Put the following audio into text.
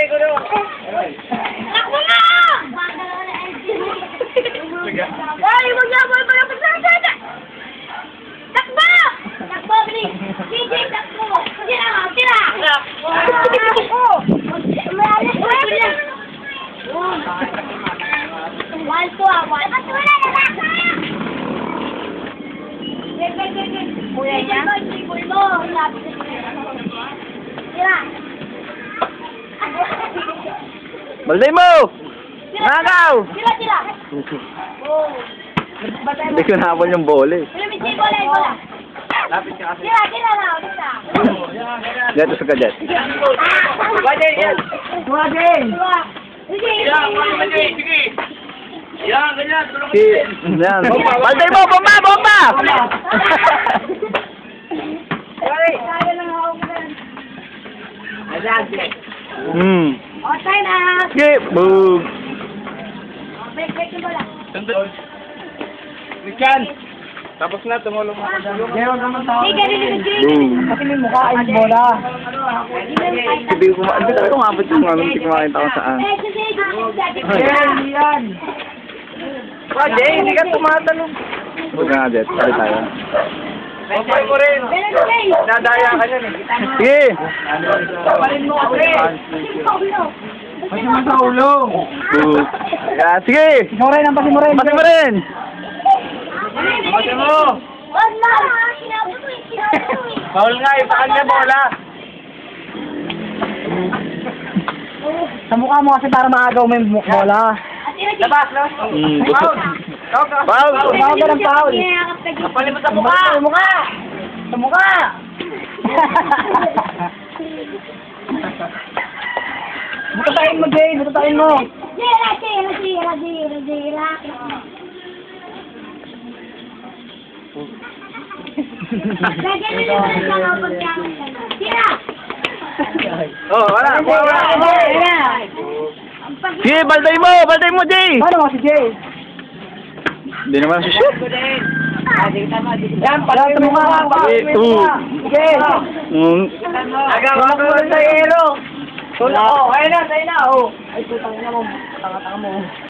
ko naman. Takbo na! Ay, huwag na mo pala pagsasada! Takbo! Takbo, please! DJ, takbo! Tira! Tira! One to a one. Wala na ba? Kuya niya? Tira! Balday mo! Nakaw! Tira! Tira! Hindi ko nahabol yung bola eh. Bola! Lapit ka kasi. Tira! Tira na! Tira! Dito sa kadet. Bajay, yan. Sige! Sige. Yan, ganyan. Tulungan Si... Yan. Balday mo! Bomba! Bomba! Kaya lang ako mo yan. O, tayo na! Sige! Boom! Break yung bola. Sundot. Richan. Tapos na, tumulong ako dyan. Hey, ganun yung Jay. Boom! Kasi may mukha ay bola. Hindi ko hindi talaga umabot yung ano, hindi ko makita kung saan. Yan! Bajay, hindi ka tumatalong. Huwag nga, Jet. Sorry tayo. Bajay mo rin. Nadaya ka yan eh. Sige! Kapalin mo ako eh. Pasi mo sa ulo. Boom! Yan, sige! Pasi mo rin. Pati mo rin! Pasi mo. Wag na! Paul nga, ipa kanya bola. Sa mukha mo kasi para maagaw mo yung bola. Labas. Paul. Foul! Tawag ka ng foul. Kapalin mo sa mukha. Sa mukha! Sa mukha! Butatain mo, Jay. Butatain mo. Oh, wala. Sige, balday mo! Balday mo, Jay! Ano mo si Jay? Hindi naman si shoot. Yan, pala sa mukha. Sige. Agawa ko sa hero. Ayun na, ayun na. Ay, putang ina mo. Tanga-tanga mo.